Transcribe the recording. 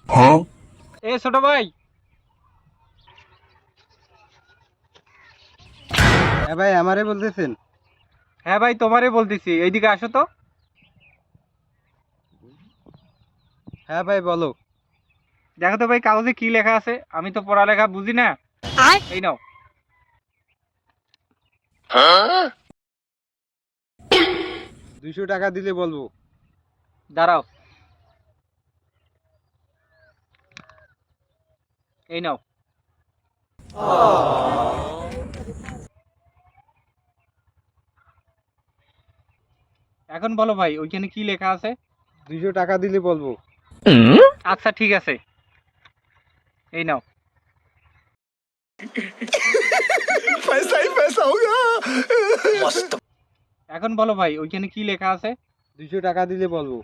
এ ছোট ভাই। হ্যাঁ ভাই, আমারে বলতেছেন? হ্যাঁ ভাই, তোমারই বলতেছি, এইদিকে আসো তো। হ্যাঁ ভাই, বলো। দেখো তো ভাই, কাগজে কি লেখা আছে, আমি তো পড়ালেখা বুঝি না। এই নাও। 200 টাকা দিলে বলবো। দাঁড়াও, এই নাও। এখন বলো ভাই, ওইখানে কি লেখা আছে? 200 টাকা দিলে বলবো। আচ্ছা ঠিক আছে, এই নাও। पैसा ही पैसा होगा। এখন বলো ভাই, ওইখানে কি লেখা আছে? 200 টাকা দিলে বলবো।